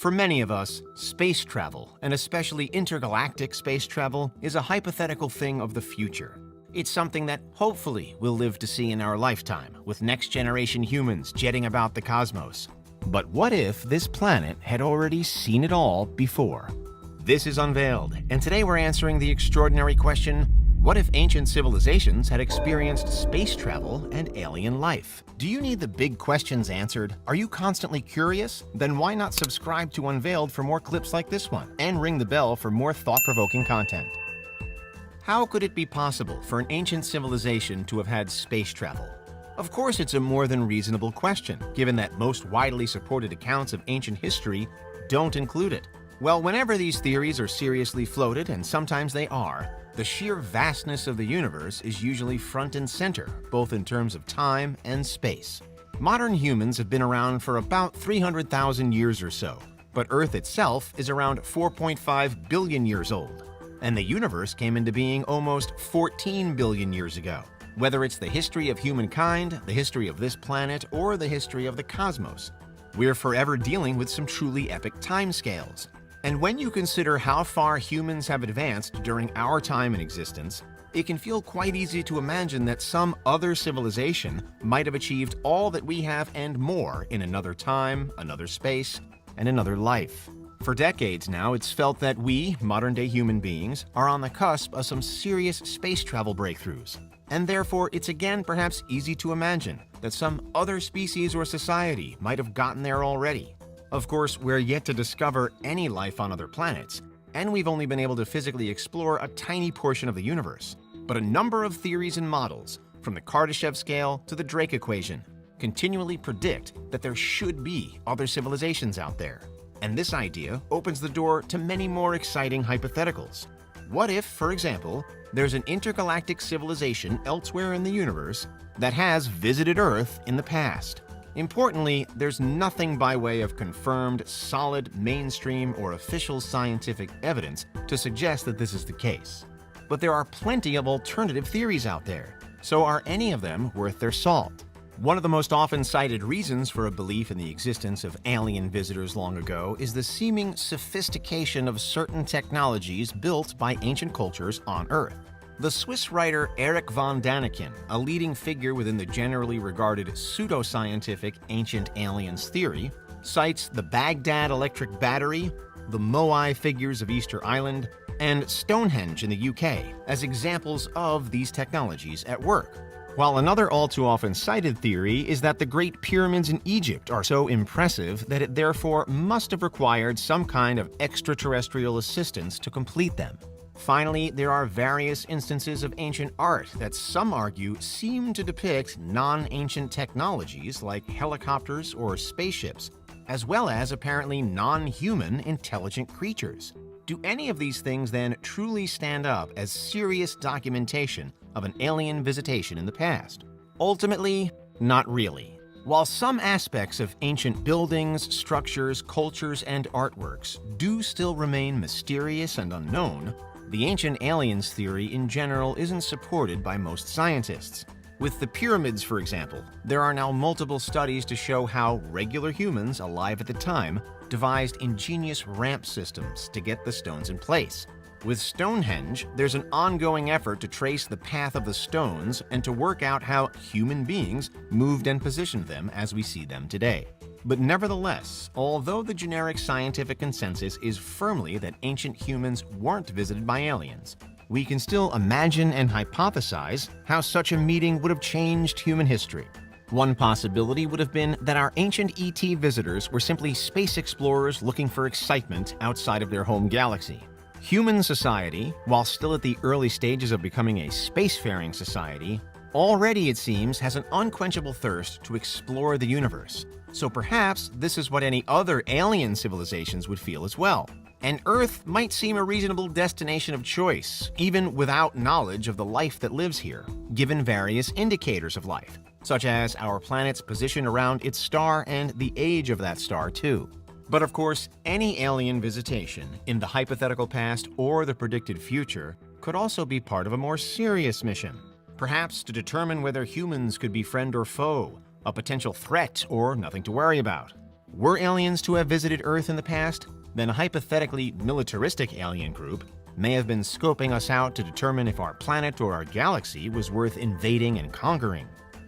For many of us, space travel, and especially intergalactic space travel, is a hypothetical thing of the future. It's something that hopefully we'll live to see in our lifetime, with next-generation humans jetting about the cosmos. But what if this planet had already seen it all before? This is Unveiled, and today we're answering the extraordinary question, what if ancient civilizations had experienced space travel and alien life? Do you need the big questions answered? Are you constantly curious? Then why not subscribe to Unveiled for more clips like this one, and ring the bell for more thought-provoking content? How could it be possible for an ancient civilization to have had space travel? Of course, it's a more than reasonable question, given that most widely supported accounts of ancient history don't include it. Well, whenever these theories are seriously floated, and sometimes they are, the sheer vastness of the universe is usually front and center, both in terms of time and space. Modern humans have been around for about 300,000 years or so, but Earth itself is around 4.5 billion years old, and the universe came into being almost 14 billion years ago. Whether it's the history of humankind, the history of this planet, or the history of the cosmos, we're forever dealing with some truly epic timescales. And when you consider how far humans have advanced during our time in existence, it can feel quite easy to imagine that some other civilization might have achieved all that we have and more in another time, another space, and another life. For decades now, it's felt that we, modern-day human beings, are on the cusp of some serious space travel breakthroughs. And therefore, it's again perhaps easy to imagine that some other species or society might have gotten there already. Of course, we're yet to discover any life on other planets, and we've only been able to physically explore a tiny portion of the universe. But a number of theories and models, from the Kardashev scale to the Drake equation, continually predict that there should be other civilizations out there. And this idea opens the door to many more exciting hypotheticals. What if, for example, there's an intergalactic civilization elsewhere in the universe that has visited Earth in the past? Importantly, there's nothing by way of confirmed, solid, mainstream, or official scientific evidence to suggest that this is the case. But there are plenty of alternative theories out there. So are any of them worth their salt? One of the most often cited reasons for a belief in the existence of alien visitors long ago is the seeming sophistication of certain technologies built by ancient cultures on Earth. The Swiss writer Erich von Daniken, a leading figure within the generally regarded pseudoscientific ancient aliens theory, cites the Baghdad electric battery, the Moai figures of Easter Island, and Stonehenge in the UK as examples of these technologies at work. While another all-too-often cited theory is that the Great Pyramids in Egypt are so impressive that it therefore must have required some kind of extraterrestrial assistance to complete them. Finally, there are various instances of ancient art that some argue seem to depict non-ancient technologies like helicopters or spaceships, as well as apparently non-human intelligent creatures. Do any of these things then truly stand up as serious documentation of an alien visitation in the past? Ultimately, not really. While some aspects of ancient buildings, structures, cultures, and artworks do still remain mysterious and unknown, the ancient aliens theory in general isn't supported by most scientists. With the pyramids, for example, there are now multiple studies to show how regular humans alive at the time devised ingenious ramp systems to get the stones in place. With Stonehenge, there's an ongoing effort to trace the path of the stones and to work out how human beings moved and positioned them as we see them today. But nevertheless, although the generic scientific consensus is firmly that ancient humans weren't visited by aliens, we can still imagine and hypothesize how such a meeting would have changed human history. One possibility would have been that our ancient ET visitors were simply space explorers looking for excitement outside of their home galaxy. Human society, while still at the early stages of becoming a spacefaring society, already, it seems, has an unquenchable thirst to explore the universe. So perhaps this is what any other alien civilizations would feel as well. And Earth might seem a reasonable destination of choice, even without knowledge of the life that lives here, given various indicators of life, such as our planet's position around its star and the age of that star too. But of course, any alien visitation in the hypothetical past or the predicted future could also be part of a more serious mission, perhaps to determine whether humans could be friend or foe, a potential threat or nothing to worry about. Were aliens to have visited Earth in the past, then a hypothetically militaristic alien group may have been scoping us out to determine if our planet or our galaxy was worth invading and conquering,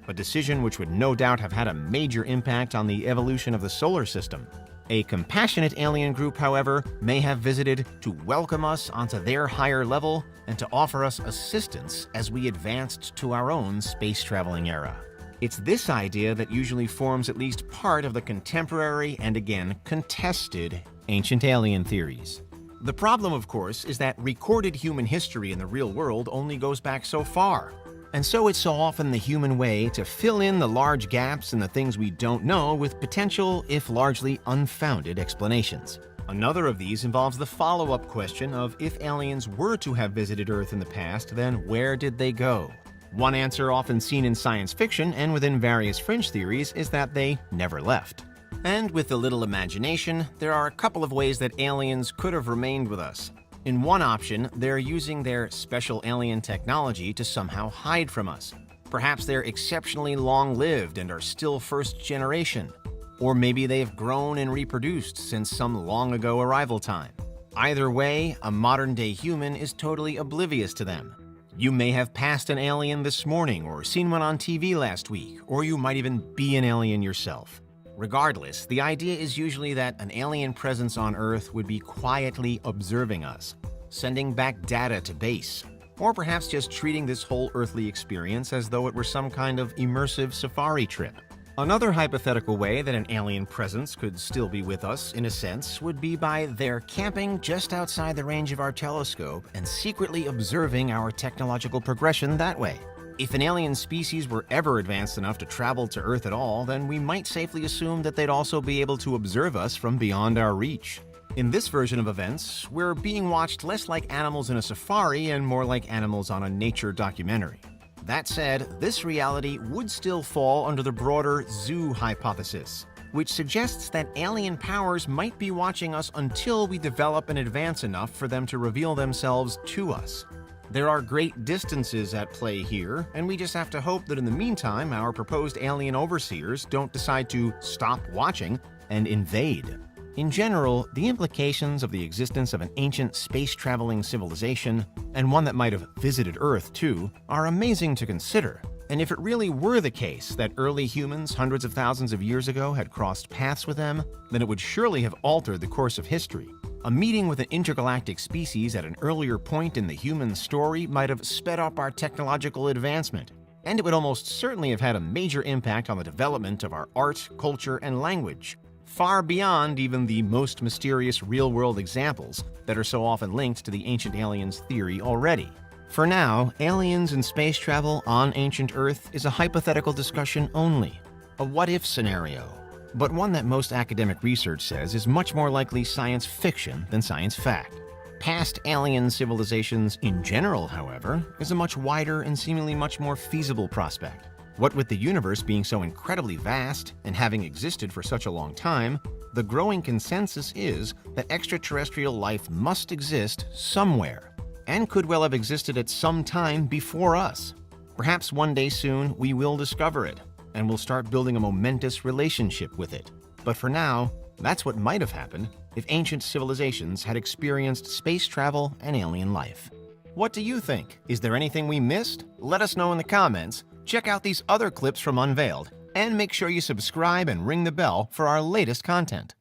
a decision which would no doubt have had a major impact on the evolution of the solar system. A compassionate alien group, however, may have visited to welcome us onto their higher level and to offer us assistance as we advanced to our own space-traveling era. It's this idea that usually forms at least part of the contemporary and again contested ancient alien theories. The problem, of course, is that recorded human history in the real world only goes back so far. And so it's so often the human way to fill in the large gaps in the things we don't know with potential, if largely unfounded, explanations. Another of these involves the follow-up question of if aliens were to have visited Earth in the past, then where did they go? One answer often seen in science fiction and within various fringe theories is that they never left. And with a little imagination, there are a couple of ways that aliens could have remained with us. In one option, they're using their special alien technology to somehow hide from us. Perhaps they're exceptionally long-lived and are still first generation. Or maybe they've grown and reproduced since some long-ago arrival time. Either way, a modern-day human is totally oblivious to them. You may have passed an alien this morning or seen one on TV last week, or you might even be an alien yourself. Regardless, the idea is usually that an alien presence on Earth would be quietly observing us, sending back data to base, or perhaps just treating this whole earthly experience as though it were some kind of immersive safari trip. Another hypothetical way that an alien presence could still be with us, in a sense, would be by their camping just outside the range of our telescope and secretly observing our technological progression that way. If an alien species were ever advanced enough to travel to Earth at all, then we might safely assume that they'd also be able to observe us from beyond our reach. In this version of events, we're being watched less like animals in a safari and more like animals on a nature documentary. That said, this reality would still fall under the broader zoo hypothesis, which suggests that alien powers might be watching us until we develop and advance enough for them to reveal themselves to us. There are great distances at play here, and we just have to hope that in the meantime, our proposed alien overseers don't decide to stop watching and invade. In general, the implications of the existence of an ancient space-traveling civilization, and one that might have visited Earth too, are amazing to consider. And if it really were the case that early humans hundreds of thousands of years ago had crossed paths with them, then it would surely have altered the course of history. A meeting with an intergalactic species at an earlier point in the human story might have sped up our technological advancement, and it would almost certainly have had a major impact on the development of our art, culture, and language, far beyond even the most mysterious real-world examples that are so often linked to the ancient aliens theory already. For now, aliens and space travel on ancient Earth is a hypothetical discussion only, a what-if scenario, but one that most academic research says is much more likely science fiction than science fact. Past alien civilizations in general, however, is a much wider and seemingly much more feasible prospect. What with the universe being so incredibly vast and having existed for such a long time, the growing consensus is that extraterrestrial life must exist somewhere, and could well have existed at some time before us. Perhaps one day soon we will discover it, and we'll start building a momentous relationship with it. But for now, that's what might have happened if ancient civilizations had experienced space travel and alien life. What do you think? Is there anything we missed? Let us know in the comments. Check out these other clips from Unveiled, and make sure you subscribe and ring the bell for our latest content.